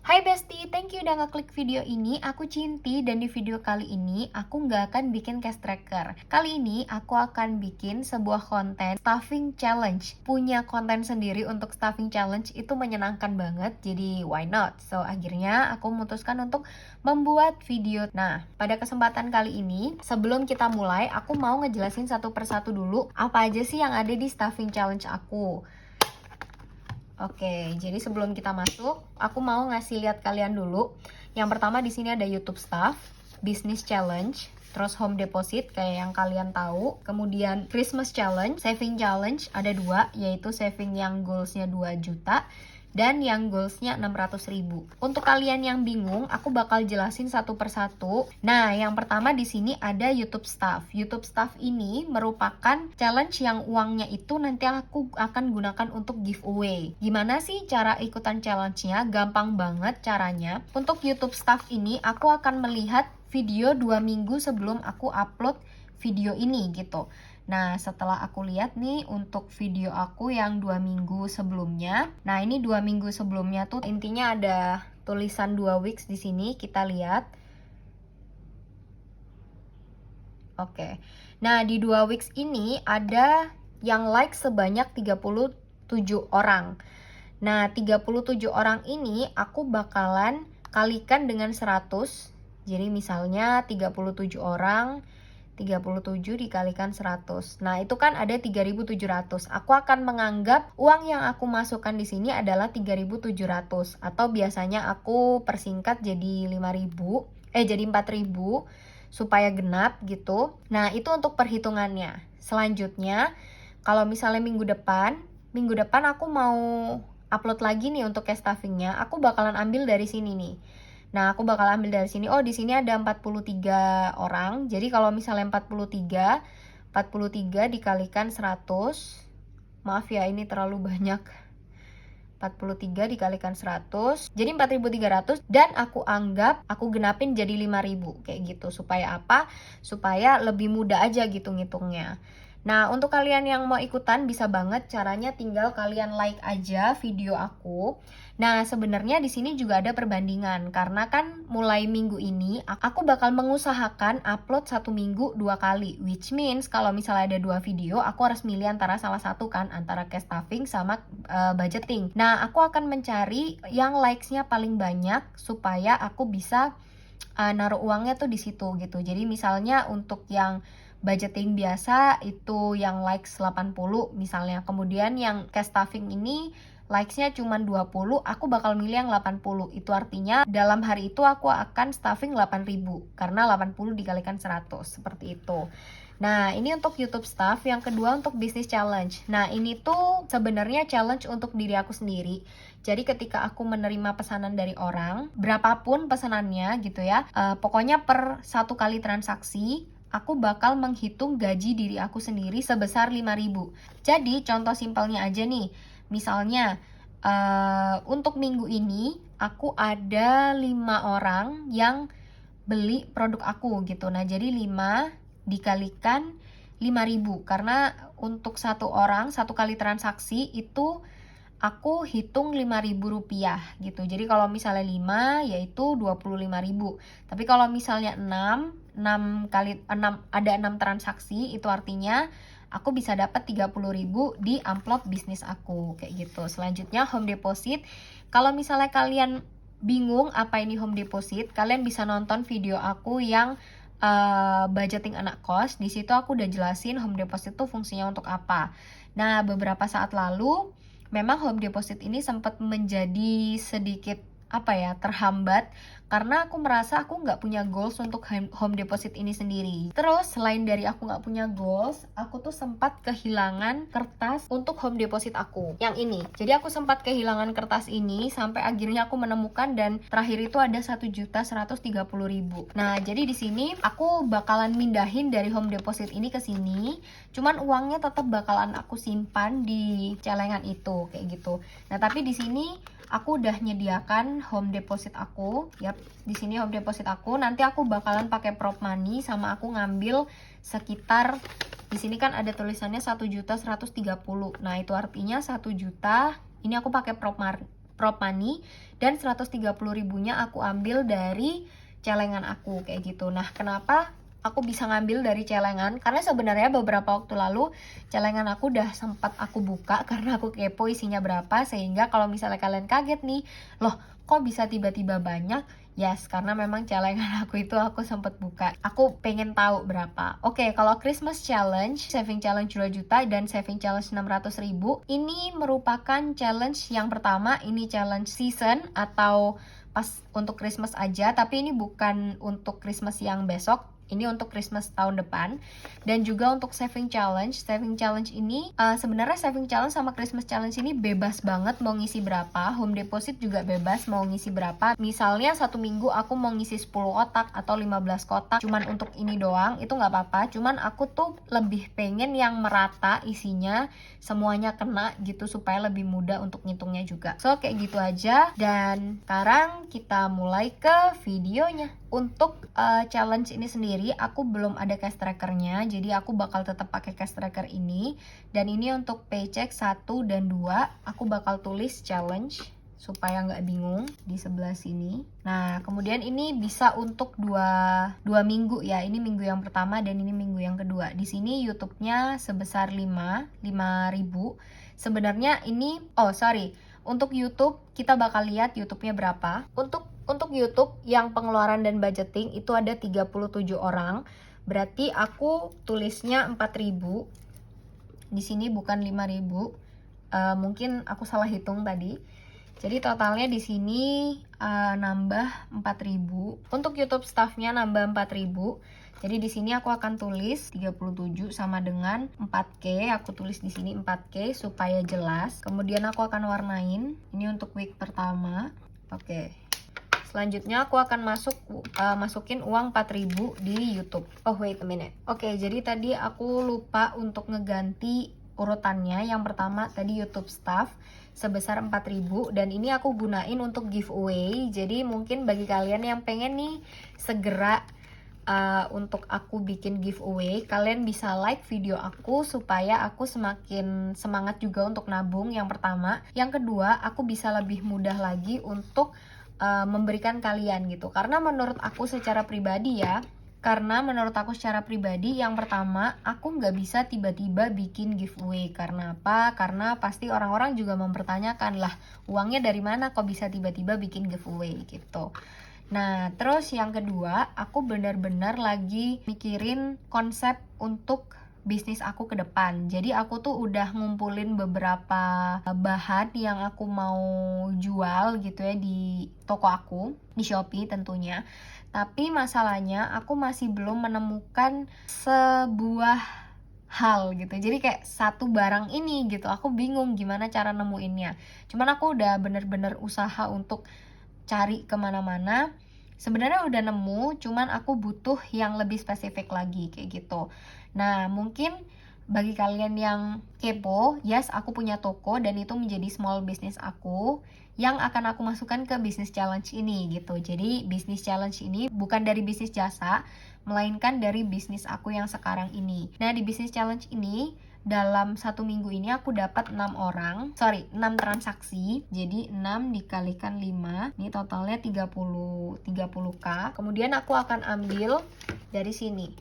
Hai Besti, thank you udah ngeklik video ini. Aku Cinti dan di video kali ini aku nggak akan bikin cash tracker. Kali ini aku akan bikin sebuah konten stuffing challenge. Punya konten sendiri untuk stuffing challenge itu menyenangkan banget, jadi why not? So akhirnya aku memutuskan untuk membuat video. Nah, pada kesempatan kali ini sebelum kita mulai, aku mau ngejelasin satu persatu dulu apa aja sih yang ada di stuffing challenge aku. Oke, jadi sebelum kita masuk, aku mau ngasih lihat kalian dulu. Yang pertama di sini ada YouTube Stuff, Business Challenge, terus Home Deposit kayak yang kalian tahu. Kemudian Christmas Challenge, Saving Challenge ada dua, yaitu saving yang goalsnya 2 juta dan yang goalsnya 600.000. Untuk kalian yang bingung, aku bakal jelasin satu persatu. Nah, yang pertama di sini ada YouTube Stuff. YouTube Stuff ini merupakan challenge yang uangnya itu nanti aku akan gunakan untuk giveaway. Gimana sih cara ikutan challenge-nya? Gampang banget caranya. Untuk YouTube Stuff ini, aku akan melihat video 2 minggu sebelum aku upload video ini gitu. Nah, setelah aku lihat nih untuk video aku yang 2 minggu sebelumnya. Nah, ini 2 minggu sebelumnya tuh intinya ada tulisan 2 weeks di sini, kita lihat. Oke. Nah, di 2 weeks ini ada yang like sebanyak 37 orang. Nah, 37 orang ini aku bakalan kalikan dengan 100. Jadi misalnya 37 orang 37 dikalikan 100. Nah, itu kan ada 3.700. Aku akan menganggap uang yang aku masukkan di sini adalah 3.700 atau biasanya aku persingkat jadi 4.000 supaya genap gitu. Nah, itu untuk perhitungannya. Selanjutnya, kalau misalnya minggu depan aku mau upload lagi nih untuk cash stuffingnya, aku bakalan ambil dari sini nih. Nah, aku bakal ambil dari sini. Oh, di sini ada 43 orang. Jadi kalau misalnya 43 dikalikan 100. Maaf ya, ini terlalu banyak. 43 dikalikan 100. Jadi 4.300 dan aku anggap aku genapin jadi 5.000 kayak gitu. Supaya apa? Supaya lebih mudah aja gitu ngitungnya. Nah, untuk kalian yang mau ikutan bisa banget caranya tinggal kalian like aja video aku. Nah, sebenarnya di sini juga ada perbandingan karena kan mulai minggu ini aku bakal mengusahakan upload 1 minggu 2 kali, which means kalau misalnya ada 2 video aku harus milih antara salah satu kan, antara cash stuffing sama budgeting. Nah, aku akan mencari yang likes-nya paling banyak supaya aku bisa naruh uangnya tuh di situ gitu. Jadi misalnya untuk yang budgeting biasa itu yang likes 80 misalnya. Kemudian yang cash stuffing ini likes-nya cuma 20, aku bakal milih yang 80. Itu artinya dalam hari itu aku akan stuffing 8.000 karena 80 dikalikan 100 seperti itu. Nah, ini untuk YouTube Stuff. Yang kedua untuk Business Challenge. Nah, ini tuh sebenarnya challenge untuk diri aku sendiri. Jadi ketika aku menerima pesanan dari orang, berapapun pesanannya gitu ya, pokoknya per 1 kali transaksi, aku bakal menghitung gaji diri aku sendiri sebesar 5.000. Jadi contoh simpelnya aja nih, misalnya untuk minggu ini aku ada 5 orang yang beli produk aku gitu. Nah, jadi 5 dikalikan 5.000 karena untuk 1 orang 1 kali transaksi itu aku hitung 5.000 rupiah gitu. Jadi kalau misalnya 5 yaitu 25.000. Tapi kalau misalnya 6 ada 6 transaksi itu artinya aku bisa dapat 30.000 di amplop bisnis aku kayak gitu. Selanjutnya home deposit. Kalau misalnya kalian bingung apa ini home deposit, kalian bisa nonton video aku yang budgeting anak kos. Di situ aku udah jelasin home deposit itu fungsinya untuk apa. Nah, beberapa saat lalu memang home deposit ini sempat menjadi sedikit terhambat karena aku merasa aku nggak punya goals untuk home deposit ini sendiri. Terus selain dari aku nggak punya goals, aku tuh sempat kehilangan kertas untuk home deposit aku yang ini. Jadi aku sempat kehilangan kertas ini sampai akhirnya aku menemukan dan terakhir itu ada 1.130.000. Nah, jadi di sini aku bakalan mindahin dari home deposit ini ke sini. Cuman uangnya tetap bakalan aku simpan di celengan itu kayak gitu. Nah, tapi di sini aku udah nyediakan home deposit aku. Yap, di sini home deposit aku. Nanti aku bakalan pakai prop money sama aku ngambil sekitar di sini kan ada tulisannya 1.130.000. Nah, itu artinya 1 juta. Ini aku pakai prop money, dan 130 ribunya aku ambil dari celengan aku kayak gitu. Nah, kenapa aku bisa ngambil dari celengan? Karena sebenarnya beberapa waktu lalu celengan aku udah sempat aku buka karena aku kepo isinya berapa, sehingga kalau misalnya kalian kaget nih, loh kok bisa tiba-tiba banyak? Yes, karena memang celengan aku itu aku sempat buka. Aku pengen tahu berapa. Oke, kalau Christmas Challenge, saving challenge 2 juta dan saving challenge 600 ribu, ini merupakan challenge yang pertama. Ini challenge season atau pas untuk Christmas aja, tapi ini bukan untuk Christmas yang besok, ini untuk Christmas tahun depan. Dan juga untuk saving challenge ini sebenarnya saving challenge sama Christmas challenge ini bebas banget mau ngisi berapa, home deposit juga bebas mau ngisi berapa. Misalnya satu minggu aku mau ngisi 10 kotak atau 15 kotak cuman untuk ini doang, itu nggak apa-apa. Cuman aku tuh lebih pengen yang merata isinya, semuanya kena gitu supaya lebih mudah untuk ngitungnya juga. So kayak gitu aja, dan sekarang kita mulai ke videonya. Untuk challenge ini sendiri aku belum ada cash trackernya, jadi aku bakal tetap pakai cash tracker ini. Dan ini untuk paycheck 1 dan 2 aku bakal tulis challenge supaya nggak bingung di sebelah sini. Nah, kemudian ini bisa untuk dua minggu ya. Ini minggu yang pertama dan ini minggu yang kedua. Di sini YouTube-nya sebesar 5.000. Sebenarnya ini untuk YouTube kita bakal lihat YouTube-nya berapa. Untuk YouTube yang pengeluaran dan budgeting itu ada 37 orang. Berarti aku tulisnya 4.000. Di sini bukan 5.000. Mungkin aku salah hitung tadi. Jadi totalnya di sini nambah 4.000. Untuk YouTube staffnya nambah 4.000. Jadi di sini aku akan tulis 37 sama dengan 4K. Aku tulis di sini 4K supaya jelas. Kemudian aku akan warnain. Ini untuk week pertama. Oke. Selanjutnya aku akan masukin uang 4.000 di YouTube. Oh wait a minute. Oke, jadi tadi aku lupa untuk ngeganti urutannya. Yang pertama tadi YouTube staff sebesar 4.000, dan ini aku gunain untuk giveaway. Jadi mungkin bagi kalian yang pengen nih segera untuk aku bikin giveaway, kalian bisa like video aku supaya aku semakin semangat juga untuk nabung, yang pertama. Yang kedua, aku bisa lebih mudah lagi untuk memberikan kalian gitu. Karena menurut aku secara pribadi, yang pertama, aku nggak bisa tiba-tiba bikin giveaway. Karena apa? Karena pasti orang-orang juga mempertanyakan, lah uangnya dari mana kok bisa tiba-tiba bikin giveaway gitu. Nah, terus yang kedua, aku benar-benar lagi mikirin konsep untuk bisnis aku ke depan. Jadi aku tuh udah ngumpulin beberapa bahan yang aku mau jual gitu ya di toko aku, di Shopee tentunya. Tapi masalahnya aku masih belum menemukan sebuah hal gitu. Jadi kayak satu barang ini gitu, aku bingung gimana cara nemuinnya. Cuman aku udah bener-bener usaha untuk cari kemana-mana. Sebenarnya udah nemu, cuman aku butuh yang lebih spesifik lagi kayak gitu. Nah, mungkin bagi kalian yang kepo, yes, aku punya toko dan itu menjadi small business aku yang akan aku masukkan ke bisnis challenge ini gitu. Jadi bisnis challenge ini bukan dari bisnis jasa, melainkan dari bisnis aku yang sekarang ini. Nah, di bisnis challenge ini dalam satu minggu ini aku dapat 6 transaksi. Jadi 6 dikalikan 5, ini totalnya 30k. Kemudian aku akan ambil dari sini.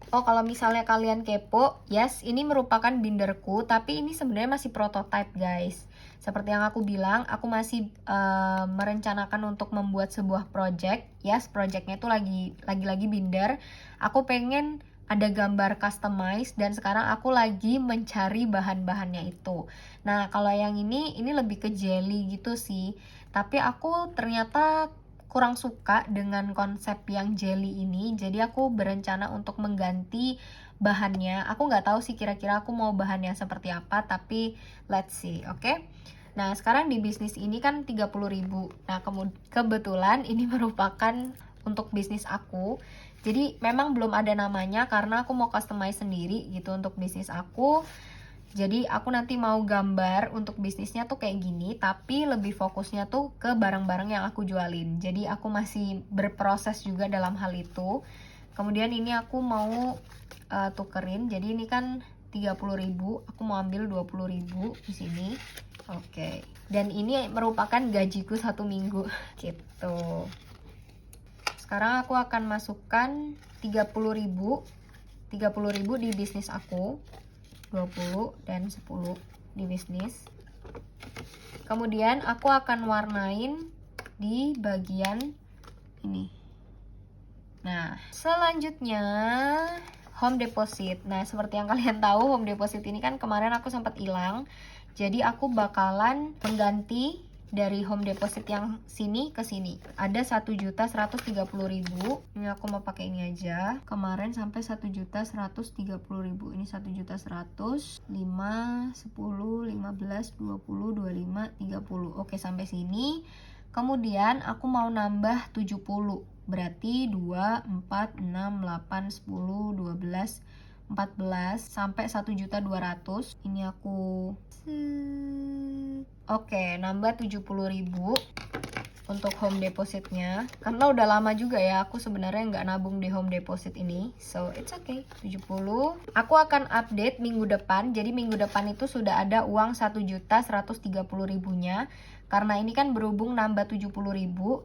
Oh, kalau misalnya kalian kepo, yes, ini merupakan binderku, tapi ini sebenarnya masih prototype, guys. Seperti yang aku bilang, aku masih merencanakan untuk membuat sebuah project. Yes, projectnya itu lagi binder. Aku pengen ada gambar customize, dan sekarang aku lagi mencari bahan-bahannya itu. Nah, kalau yang ini lebih ke jelly gitu sih. Tapi aku ternyata kurang suka dengan konsep yang jelly ini, jadi aku berencana untuk mengganti bahannya. Aku nggak tahu sih kira-kira aku mau bahannya seperti apa, tapi let's see, oke? Nah, sekarang di bisnis ini kan 30.000. Nah, kebetulan ini merupakan untuk bisnis aku. Jadi memang belum ada namanya karena aku mau customize sendiri gitu untuk bisnis aku. Jadi aku nanti mau gambar untuk bisnisnya tuh kayak gini, tapi lebih fokusnya tuh ke barang-barang yang aku jualin. Jadi aku masih berproses juga dalam hal itu. Kemudian ini aku mau tukerin. Jadi ini kan 30.000, aku mau ambil 20.000 di sini. Oke. Dan ini merupakan gajiku 1 minggu gitu. Sekarang aku akan masukkan 30.000 di bisnis aku, 20 dan 10 di bisnis. Kemudian aku akan warnain di bagian ini. Nah, selanjutnya home deposit. Nah, seperti yang kalian tahu, home deposit ini kan kemarin aku sempat hilang. Jadi aku bakalan mengganti dari home deposit yang sini ke sini. Ada 1.130.000. Ini aku mau pakai ini aja. Kemarin sampai 1.130.000. Ini 1.100.000, 5, 10, 15, 20, 25, 30. Oke, sampai sini. Kemudian aku mau nambah 70. Berarti 2, 4, 6, 8, 10, 12, 14 sampai 1.200.000. Ini aku oke, nambah 70.000 untuk home depositnya. Karena udah lama juga ya aku sebenarnya nggak nabung di home deposit ini. So it's okay, 70. Aku akan update minggu depan. Jadi minggu depan itu sudah ada uang 1.130.000-nya. Karena ini kan berhubung nambah 70.000,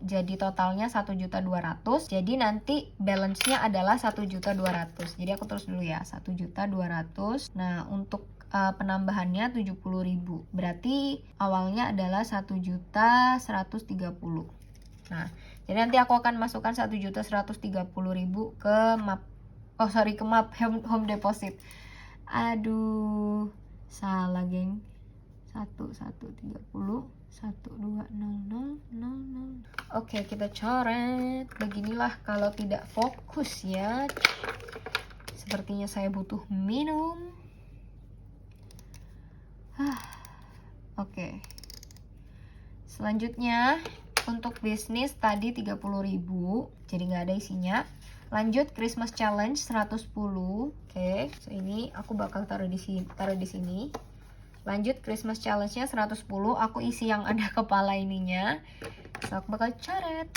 jadi totalnya 1.200.000. Jadi nanti balance-nya adalah 1.200.000. Jadi aku terus dulu ya, 1.200.000. Nah, untuk penambahannya 70.000. Berarti awalnya adalah 1.130.000. Nah, jadi nanti aku akan masukkan 1.130.000 ke map. Oh, sorry, ke map home deposit. Aduh, salah, geng. 1.130, 1.200.00. Oke, kita coret. Beginilah kalau tidak fokus ya. Sepertinya saya butuh minum. Oke. Selanjutnya untuk bisnis tadi 30.000, jadi nggak ada isinya. Lanjut Christmas challenge 110. Oke, so ini aku bakal taruh di sini. Lanjut Christmas challenge-nya 110, aku isi yang ada kepala ininya. So aku bakal coret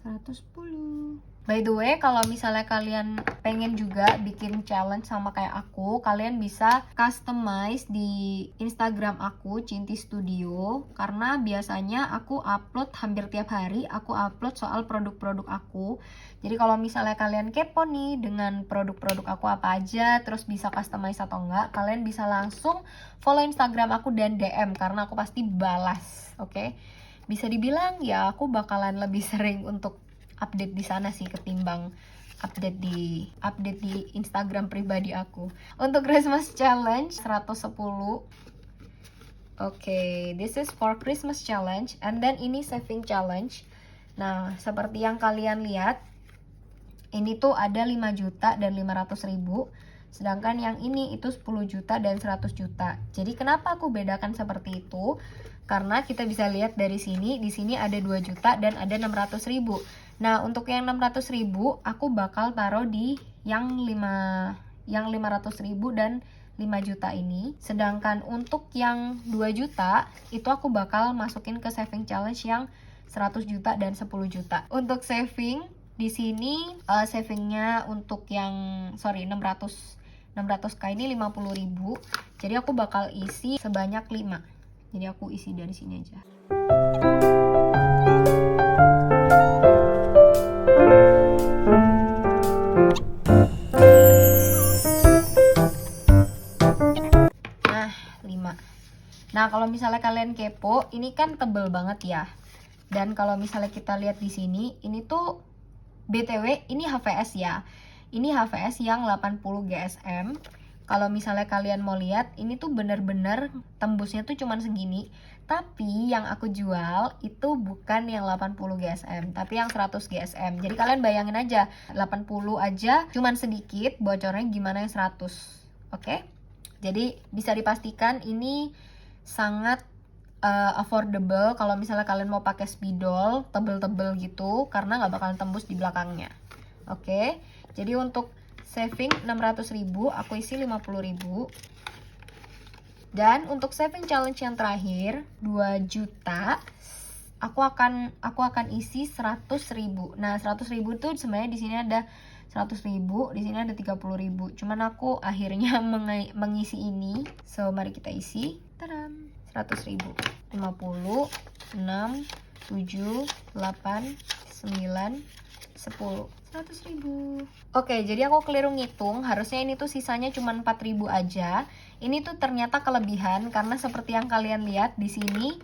110. By the way, kalau misalnya kalian pengen juga bikin challenge sama kayak aku, kalian bisa customize di Instagram aku, Cinti Studio. Karena biasanya aku upload hampir tiap hari, aku upload soal produk-produk aku. Jadi kalau misalnya kalian kepo nih dengan produk-produk aku apa aja, terus bisa customize atau enggak, kalian bisa langsung follow Instagram aku dan DM, karena aku pasti balas, oke? Bisa dibilang ya aku bakalan lebih sering untuk update di sana sih ketimbang update di Instagram pribadi aku. Untuk Christmas challenge 110. Oke, this is for Christmas challenge, and then ini saving challenge. Nah, seperti yang kalian lihat, ini tuh ada 5 juta dan 500.000. Sedangkan yang ini itu 10 juta dan 100 juta. Jadi kenapa aku bedakan seperti itu? Karena kita bisa lihat dari sini, di sini ada 2 juta dan ada 600.000. Nah, untuk yang 600.000 aku bakal taruh di yang 500.000 dan 5 juta ini. Sedangkan untuk yang 2 juta itu aku bakal masukin ke saving challenge yang 100 juta dan 10 juta. Untuk saving di sini savingnya untuk yang 600k ini 50.000. Jadi aku bakal isi sebanyak 5. Jadi aku isi dari sini aja. Nah, 5. Nah, kalau misalnya kalian kepo, ini kan tebel banget ya. Dan kalau misalnya kita lihat di sini, ini tuh BTW ini HVS ya. Ini HVS yang 80 GSM. Kalau misalnya kalian mau lihat, ini tuh bener-bener tembusnya tuh cuman segini. Tapi yang aku jual itu bukan yang 80 GSM, tapi yang 100 GSM. Jadi kalian bayangin aja, 80 aja cuman sedikit, bocornya gimana yang 100. Oke? Jadi bisa dipastikan ini sangat affordable kalau misalnya kalian mau pakai spidol tebel-tebel gitu, karena nggak bakalan tembus di belakangnya. Oke, jadi untuk saving 600.000 aku isi 50.000. Dan untuk saving challenge yang terakhir 2 juta aku akan isi 100.000. Nah, 100.000 itu sebenarnya di sini ada 100.000, di sini ada 30.000. Cuman aku akhirnya mengisi ini. So, mari kita isi. Tadam. 100.000. 50, 6, 7, 8, 9, 10, 100.000. Oke, jadi aku keliru ngitung, harusnya ini tuh sisanya cuma 4.000 aja. Ini tuh ternyata kelebihan karena seperti yang kalian lihat di sini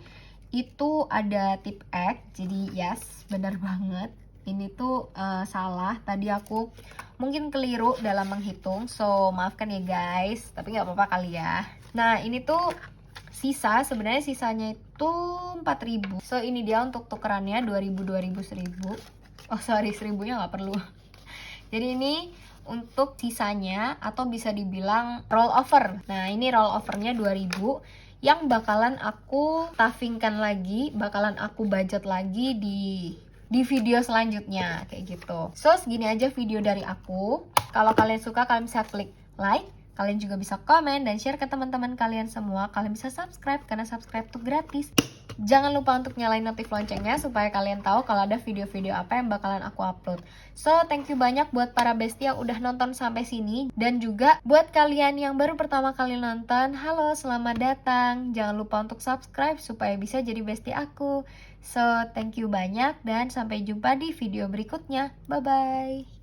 itu ada tip X. Jadi yes, benar banget. Ini tuh salah. Tadi aku mungkin keliru dalam menghitung, so maafkan ya guys. Tapi nggak apa-apa kali ya. Nah, ini tuh sebenarnya sisanya itu 4.000. So ini dia untuk tukerannya 2.000, 2.000, 1.000. Oh sorry, 1.000-nya nggak perlu. Jadi ini untuk sisanya atau bisa dibilang roll over. Nah ini roll overnya 2.000 yang bakalan aku tafingkan lagi, bakalan aku budget lagi di video selanjutnya kayak gitu. So segini aja video dari aku. Kalau kalian suka, kalian bisa klik like. Kalian juga bisa komen dan share ke teman-teman kalian semua. Kalian bisa subscribe karena subscribe tuh gratis. Jangan lupa untuk nyalain notif loncengnya supaya kalian tahu kalau ada video-video apa yang bakalan aku upload. So, thank you banyak buat para bestie yang udah nonton sampai sini. Dan juga buat kalian yang baru pertama kali nonton, halo, selamat datang. Jangan lupa untuk subscribe supaya bisa jadi bestie aku. So, thank you banyak dan sampai jumpa di video berikutnya. Bye-bye.